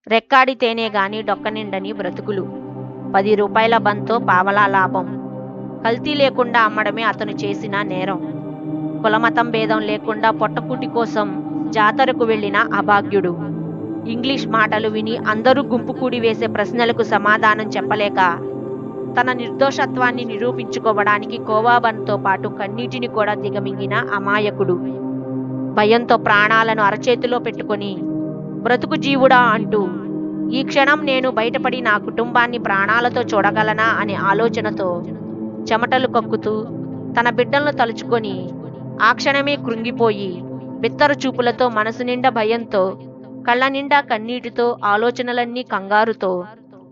రెక్కాడితేనే గాని డొక్కనిండని బ్రతుకులు. 10 రూపాయల బంతో పావలా లాభం. కల్తీ లేకుండా అమ్మడమే అతను చేసిన నేరం. కులమతం భేదం లేకుండా పొట్టకూటి కోసం జాతరకు వెళ్లిన అభాగ్యుడు. ఇంగ్లీష్ మాటలు విని అందరూ గుంపు కూడి వేసే ప్రశ్నలకు సమాధానం చెప్పలేక తన నిర్దోషత్వాన్ని నిరూపించుకోవడానికి కోవాబన్తో పాటు కన్నీటిని కూడా దిగమింగిన అమాయకుడు. భయంతో ప్రాణాలను అరచేతిలో పెట్టుకొని బ్రతుకు జీవుడా అంటూ ఈ క్షణం నేను బయటపడి నా కుటుంబాన్ని ప్రాణాలతో చూడగలనా అనే ఆలోచనతో చెమటలు కక్కుతూ తన బిడ్డలను తలుచుకొని ఆ క్షణమే కృంగిపోయి బిత్తర చూపులతో మనసు నిండా భయంతో కళ్ళ నిండా కన్నీటితో ఆలోచనలన్నీ కంగారుతో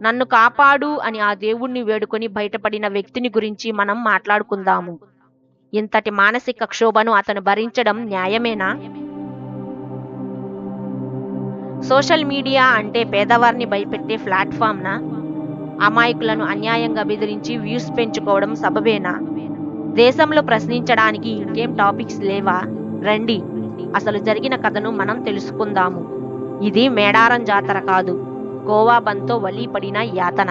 నన్ను కాపాడు అని ఆ దేవుణ్ణి వేడుకొని బయటపడిన వ్యక్తిని గురించి మనం మాట్లాడుకుందాము. ఇంతటి మానసిక క్షోభను అతను భరించడం న్యాయమేనా? సోషల్ మీడియా అంటే పేదవారిని భయపెట్టే ప్లాట్ఫామ్నా? అమాయకులను అన్యాయంగా బెదిరించి వ్యూస్ పెంచుకోవడం సబబేనా? దేశంలో ప్రశ్నించడానికి ఇంకేం టాపిక్స్ లేవా? రండి, అసలు జరిగిన కథను మనం తెలుసుకుందాము. ఇది మేడారం జాతర కాదు, కోవాబన్తో వలీపడిన యాతన.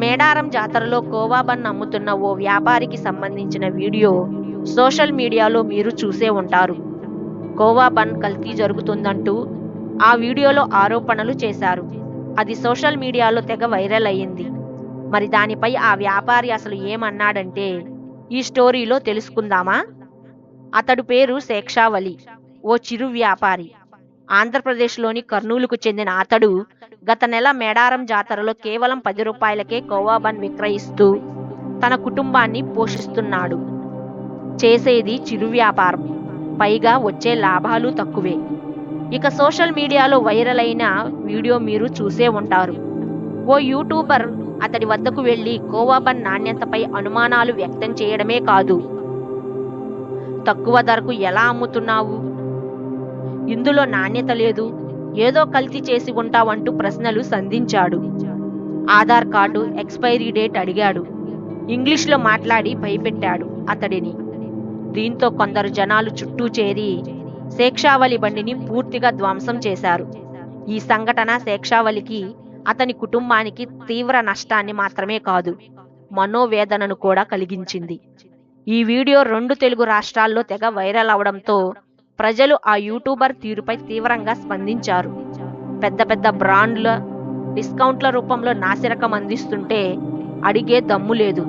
మేడారం జాతరలో కోవాబన్ అమ్ముతున్న ఓ వ్యాపారికి సంబంధించిన వీడియో సోషల్ మీడియాలో మీరు చూసే ఉంటారు. కోవాబన్ కల్తీ జరుగుతుందంటూ ఆ వీడియోలో ఆరోపణలు చేశారు. అది సోషల్ మీడియాలో తెగ వైరల్ అయ్యింది. మరి దానిపై ఆ వ్యాపారి అసలు ఏమన్నాడంటే ఈ స్టోరీలో తెలుసుకుందామా? అతడు పేరు శేక్షావలి, ఓ చిరు వ్యాపారి. ఆంధ్రప్రదేశ్లోని కర్నూలుకు చెందిన అతడు గత నెల మేడారం జాతరలో కేవలం 10 రూపాయలకే కోవాబన్ విక్రయిస్తూ తన కుటుంబాన్ని పోషిస్తున్నాడు. చేసేది చిరు వ్యాపారం, పైగా వచ్చే లాభాలు తక్కువే. ఇక సోషల్ మీడియాలో వైరల్ అయిన వీడియో మీరు చూసే ఉంటారు. ఓ యూట్యూబర్ అతడి వద్దకు వెళ్లి కోవాబన్ నాణ్యతపై అనుమానాలు వ్యక్తం చేయడమే కాదు, తక్కువ ధరకు ఎలా అమ్ముతున్నావు, ఇందులో నాణ్యత లేదు, ఏదో కల్తీ చేసి ఉంటావంటూ ప్రశ్నలు సంధించాడు. ఆధార్ కార్డు ఎక్స్పైరీ డేట్ అడిగాడు. ఇంగ్లీష్లో మాట్లాడి భయపెట్టాడు అతడిని. దీంతో కొందరు జనాలు చుట్టూ చేరి శేక్షావలి బండిని పూర్తిగా ధ్వంసం చేశారు. ఈ సంఘటన శేక్షావలికి, అతని కుటుంబానికి తీవ్ర నష్టాన్ని మాత్రమే కాదు, మనోవేదనను కూడా కలిగించింది. ఈ వీడియో 2 తెలుగు రాష్ట్రాల్లో తెగ వైరల్ అవడంతో ప్రజలు ఆ యూట్యూబర్ తీరుపై తీవ్రంగా స్పందించారు. పెద్ద పెద్ద బ్రాండ్ల డిస్కౌంట్ల రూపంలో నాసిరకం అందిస్తుంటే అడిగే దమ్ము లేదు,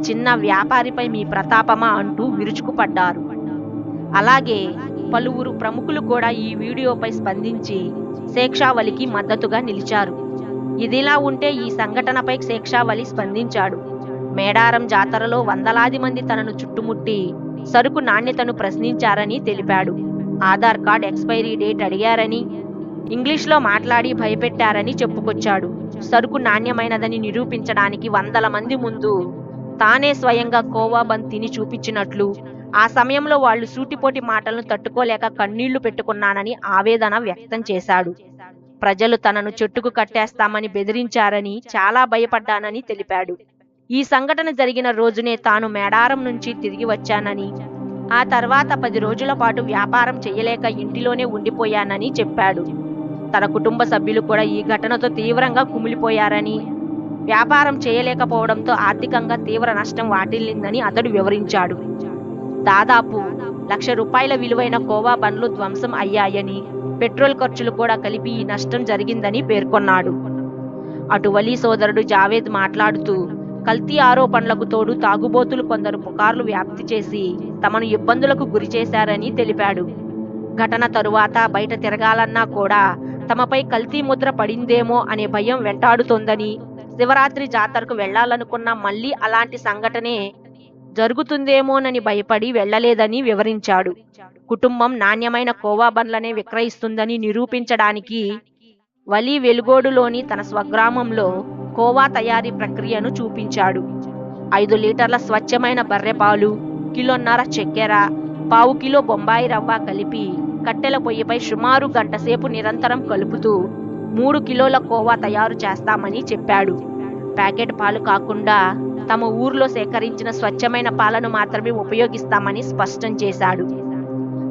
చిన్న వ్యాపారిపై మీ ప్రతాపమా అంటూ విరుచుకుపడ్డారు. అలాగే పలువురు ప్రముఖులు కూడా ఈ వీడియోపై స్పందించి శేక్షావలికి మద్దతుగా నిలిచారు. ఇదిలా ఉంటే ఈ సంఘటనపై శేక్షావలి స్పందించాడు. మేడారం జాతరలో వందలాది మంది తనను చుట్టుముట్టి సరుకు నాణ్యతను ప్రశ్నించారని తెలిపాడు. ఆధార్ కార్డ్ ఎక్స్పైరీ డేట్ అడిగారని, ఇంగ్లీష్లో మాట్లాడి భయపెట్టారని చెప్పుకొచ్చాడు. సరుకు నాణ్యమైనదని నిరూపించడానికి వందల మంది ముందు తానే స్వయంగా కోవాబన్ తిని చూపించినట్లు, ఆ సమయంలో వాళ్లు సూటిపోటి మాటలను తట్టుకోలేక కన్నీళ్లు పెట్టుకున్నానని ఆవేదన వ్యక్తం చేశాడు. ప్రజలు తనను చెట్టుకు కట్టేస్తామని బెదిరించారని, చాలా భయపడ్డానని తెలిపాడు. ఈ సంఘటన జరిగిన రోజునే తాను మేడారం నుంచి తిరిగి వచ్చానని, ఆ తర్వాత 10 రోజుల పాటు వ్యాపారం చేయలేక ఇంటిలోనే ఉండిపోయానని చెప్పాడు. తన కుటుంబ సభ్యులు కూడా ఈ ఘటనతో తీవ్రంగా కుమిలిపోయారని, వ్యాపారం చేయలేకపోవడంతో ఆర్థికంగా తీవ్ర నష్టం వాటిల్లిందని అతడు వివరించాడు. దాదాపు 1,00,000 రూపాయల విలువైన కోవాబన్లు ధ్వంసం అయ్యాయని, పెట్రోల్ ఖర్చులు కూడా కలిపి ఈ నష్టం జరిగిందని పేర్కొన్నాడు. అటు వలీ సోదరుడు జావేద్ మాట్లాడుతూ కల్తీ ఆరోపణలకు తోడు తాగుబోతులు కొందరు పుకార్లు వ్యాప్తి చేసి తమను ఇబ్బందులకు గురి చేశారని తెలిపాడు. ఘటన తరువాత బయట తిరగాలన్నా కూడా తమపై కల్తీ ముద్ర పడిందేమో అనే భయం వెంటాడుతోందని, శివరాత్రి జాతరకు వెళ్లాలనుకున్నా మళ్లీ అలాంటి సంఘటనే జరుగుతుందేమోనని భయపడి వెళ్లలేదని వివరించాడు. కుటుంబం నాణ్యమైన కోవాబన్లనే విక్రయిస్తుందని నిరూపించడానికి వలీ వెలుగోడులోని తన స్వగ్రామంలో కోవా తయారీ ప్రక్రియను చూపించాడు. 5 లీటర్ల స్వచ్ఛమైన బర్రెపాలు, 1.5 కిలోల చక్కెర, 1/4 కిలో బొంబాయి రవ్వ కలిపి కట్టెల పొయ్యిపై సుమారు గంట సేపు నిరంతరం కలుపుతూ 3 కిలోల కోవా తయారు చేస్తామని చెప్పాడు. ప్యాకెట్ పాలు కాకుండా తమ ఊర్లో సేకరించిన స్వచ్ఛమైన పాలను మాత్రమే ఉపయోగిస్తామని స్పష్టం చేశాడు.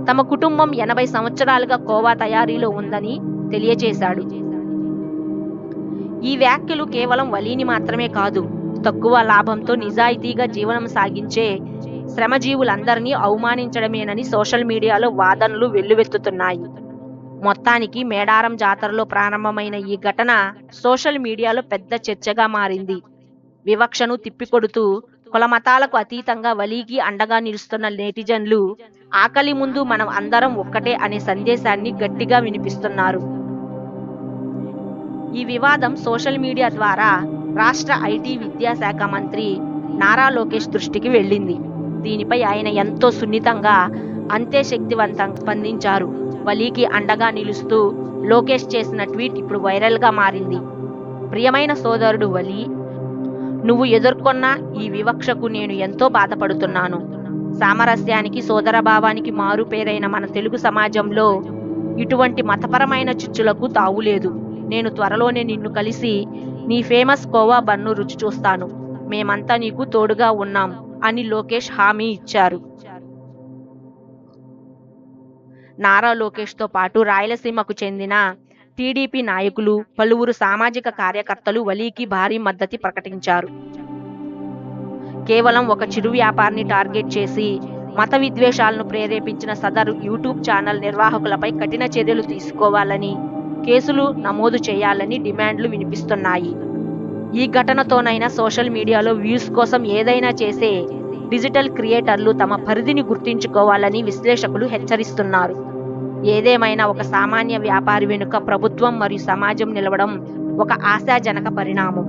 తమ కుటుంబం 80 సంవత్సరాలుగా కోవా తయారీలో ఉందని, తెలియజేశాడు. ఈ వ్యాఖ్యలు కేవలం వలీని మాత్రమే కాదు, తక్కువ లాభంతో నిజాయితీగా జీవనం సాగించే శ్రమజీవులందరినీ అవమానించడమేనని సోషల్ మీడియాలో వాదనలు వెల్లువెత్తుతున్నాయి. మొత్తానికి మేడారం జాతరలో ప్రారంభమైన ఈ ఘటన సోషల్ మీడియాలో పెద్ద చర్చగా మారింది. వివక్షను తిప్పికొడుతూ కులమతాలకు అతీతంగా వలీకి అండగా నిలుస్తున్న నెటిజన్లు ఆకలి ముందు మనం అందరం ఒక్కటే అనే సందేశాన్ని గట్టిగా వినిపిస్తున్నారు. ఈ వివాదం సోషల్ మీడియా ద్వారా రాష్ట్ర ఐటీ విద్యాశాఖ మంత్రి నారా లోకేష్ దృష్టికి వెళ్ళింది. దీనిపై ఆయన ఎంతో సున్నితంగా, అంతే శక్తివంతంగా స్పందించారు. వలీకి అండగా నిలుస్తూ లోకేష్ చేసిన ట్వీట్ ఇప్పుడు వైరల్గా మారింది. ప్రియమైన సోదరుడు వలీ, నువ్వు ఎదుర్కొన్న ఈ వివక్షకు నేను ఎంతో బాధపడుతున్నాను. సామరస్యానికి, సోదరభావానికి మారుపేరైన మన తెలుగు సమాజంలో ఇటువంటి మతపరమైన చిచ్చులకు తావులేదు. నేను త్వరలోనే నిన్ను కలిసి నీ ఫేమస్ కోవా బన్ను రుచి చూస్తాను. మేమంతా నీకు తోడుగా ఉన్నాం అని లోకేష్ హామీ ఇచ్చారు. నారా లోకేష్తో పాటు రాయలసీమకు చెందిన టీడీపీ నాయకులు, పలువురు సామాజిక కార్యకర్తలు వలీకి భారీ మద్దతు ప్రకటించారు. కేవలం ఒక చిరు వ్యాపారిని టార్గెట్ చేసి మత విద్వేషాలను ప్రేరేపించిన సదరు యూట్యూబ్ ఛానల్ నిర్వాహకులపై కఠిన చర్యలు తీసుకోవాలని, కేసులు నమోదు చేయాలని డిమాండ్లు వినిపిస్తున్నాయి. ఈ ఘటనతోనైనా సోషల్ మీడియాలో వ్యూస్ కోసం ఏదైనా చేసే డిజిటల్ క్రియేటర్లు తమ పరిధిని గుర్తించుకోవాలని విశ్లేషకులు హెచ్చరిస్తున్నారు. ఏదేమైనా ఒక సామాన్య వ్యాపారి వెనుక ప్రభుత్వం మరియు సమాజం నిలవడం ఒక ఆశాజనక పరిణామం.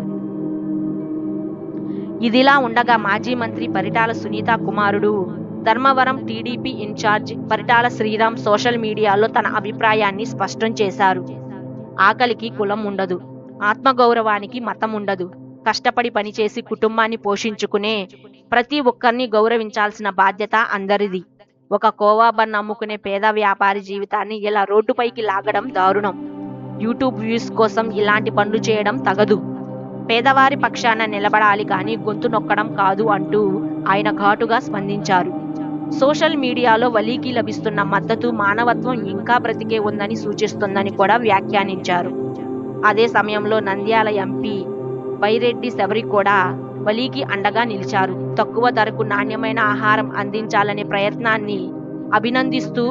ఇదిలా ఉండగా మాజీ మంత్రి పరిటాల సునీత కుమారుడు, ధర్మవరం టీడీపీ ఇన్ఛార్జ్ పరిటాల శ్రీరామ్ సోషల్ మీడియాలో తన అభిప్రాయాన్ని స్పష్టం చేశారు. ఆకలికి కులం ఉండదు, ఆత్మగౌరవానికి మతం ఉండదు. కష్టపడి పనిచేసి కుటుంబాన్ని పోషించుకునే ప్రతి ఒక్కరిని గౌరవించాల్సిన బాధ్యత అందరిది. ఒక కోవా బన్ అమ్ముకునే పేద వ్యాపారి జీవితాన్ని ఇలా రోడ్డుపైకి లాగడం దారుణం. యూట్యూబ్ వ్యూస్ కోసం ఇలాంటి పనులు చేయడం తగదు. పేదవారి పక్షాన నిలబడాలి కానీ గొంతు నొక్కడం కాదు అంటూ ఆయన ఘాటుగా స్పందించారు. సోషల్ మీడియాలో వలీకి లభిస్తున్న మద్దతు మానవత్వం ఇంకా బ్రతికే ఉందని సూచిస్తుందని కూడా వ్యాఖ్యానించారు. అదే సమయంలో నంద్యాల ఎంపీ బైరెడ్డి శబరి కూడా వలీకి అండగా నిలిచారు. తక్కువ ధరకు నాణ్యమైన ఆహారం అందించాలనే ప్రయత్నాన్ని అభినందిస్తూ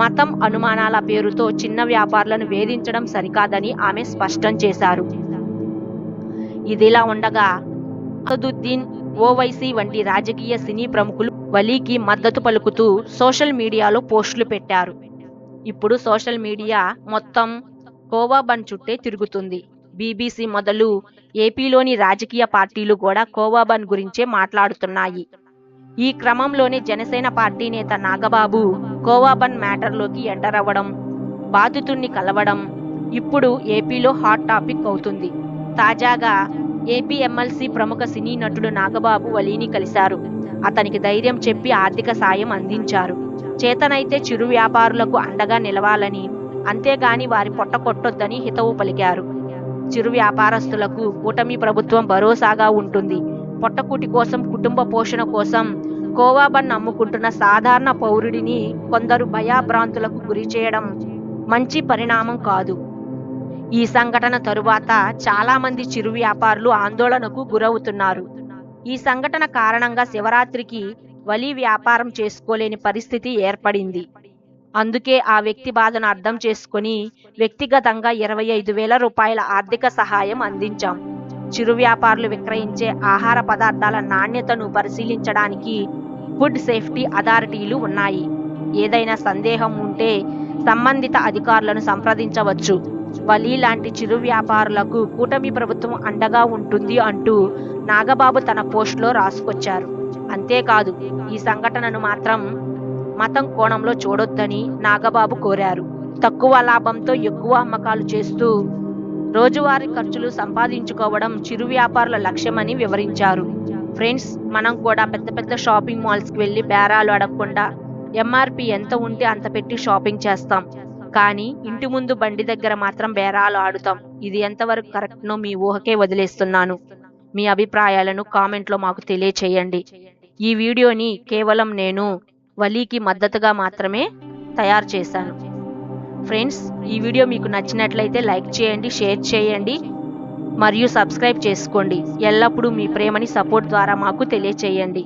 మతం అనుమానాల పేరుతో చిన్న వ్యాపారులను వేధించడం సరికాదని ఆమె స్పష్టం చేశారు. ఇదిలా ఉండగా అసదుద్దీన్ ఓవైసీ వంటి రాజకీయ సినీ ప్రముఖులు వలీకి మద్దతు పలుకుతూ సోషల్ మీడియాలో పోస్టులు పెట్టారు. ఇప్పుడు సోషల్ మీడియా మొత్తం కోవా బన్ చుట్టే తిరుగుతుంది. బీబీసీ మొదలు ఏపీలోని రాజకీయ పార్టీలు కూడా కోవా బన్ గురించే మాట్లాడుతున్నాయి. ఈ క్రమంలోనే జనసేన పార్టీ నేత నాగబాబు కోవా బన్ మ్యాటర్లోకి ఎంటర్ అవ్వడం, బాధితుణ్ణి కలవడం ఇప్పుడు ఏపీలో హాట్ టాపిక్ అవుతుంది. తాజాగా ఏపీ ఎమ్మెల్సీ ప్రముఖ సినీ నటుడు నాగబాబు వలీని కలిశారు. అతనికి ధైర్యం చెప్పి ఆర్థిక సాయం అందించారు. చేతనైతే చిరు వ్యాపారులకు అండగా నిలవాలని, అంతేగాని వారి పొట్ట కొట్టొద్దని హితవు పలికారు. చిరు వ్యాపారస్తులకు కూటమి ప్రభుత్వం భరోసాగా ఉంటుంది. పొట్టకూటి కోసం, కుటుంబ పోషణ కోసం కోవా బన్ అమ్ముకుంటున్న సాధారణ పౌరుడిని కొందరు భయాభ్రాంతులకు గురి చేయడం మంచి పరిణామం కాదు. ఈ సంఘటన తరువాత చాలా మంది చిరు వ్యాపారులు ఆందోళనకు గురవుతున్నారు. ఈ సంఘటన కారణంగా శివరాత్రికి వలీ వ్యాపారం చేసుకోలేని పరిస్థితి ఏర్పడింది. అందుకే ఆ వ్యక్తి బాధను అర్థం చేసుకుని వ్యక్తిగతంగా 25,000 రూపాయల ఆర్థిక సహాయం అందించాం. చిరు వ్యాపారులు విక్రయించే ఆహార పదార్థాల నాణ్యతను పరిశీలించడానికి ఫుడ్ సేఫ్టీ అథారిటీలు ఉన్నాయి. ఏదైనా సందేహం ఉంటే సంబంధిత అధికారులను సంప్రదించవచ్చు. వలీ లాంటి చిరు వ్యాపారులకు కూటమి ప్రభుత్వం అండగా ఉంటుంది అంటూ నాగబాబు తన పోస్టులో రాసుకొచ్చారు. అంతేకాదు, ఈ సంఘటనను మాత్రం మతం కోణంలో చూడొద్దని నాగబాబు కోరారు. తక్కువ లాభంతో ఎక్కువ అమ్మకాలు చేస్తూ రోజువారీ ఖర్చులు సంపాదించుకోవడం చిరు వ్యాపారుల లక్ష్యమని వివరించారు. ఫ్రెండ్స్, మనం కూడా పెద్ద పెద్ద షాపింగ్ మాల్స్కి వెళ్ళి బేరాలు అడగకుండా ఎంఆర్పి ఎంత ఉంటే అంత పెట్టి షాపింగ్ చేస్తాం. కానీ ఇంటి ముందు బండి దగ్గర మాత్రం బేరాలు ఆడుతాం. ఇది ఎంతవరకు కరెక్ట్నో మీ ఊహకే వదిలేస్తున్నాను. మీ అభిప్రాయాలను కామెంట్లో మాకు తెలియచేయండి. ఈ వీడియోని కేవలం నేను వలీకి మద్దతుగా మాత్రమే తయారు చేశాను. ఫ్రెండ్స్, ఈ వీడియో మీకు నచ్చినట్లయితే లైక్ చేయండి, షేర్ చేయండి మరియు సబ్స్క్రైబ్ చేసుకోండి. ఎల్లప్పుడూ మీ ప్రేమని సపోర్ట్ ద్వారా మాకు తెలియచేయండి.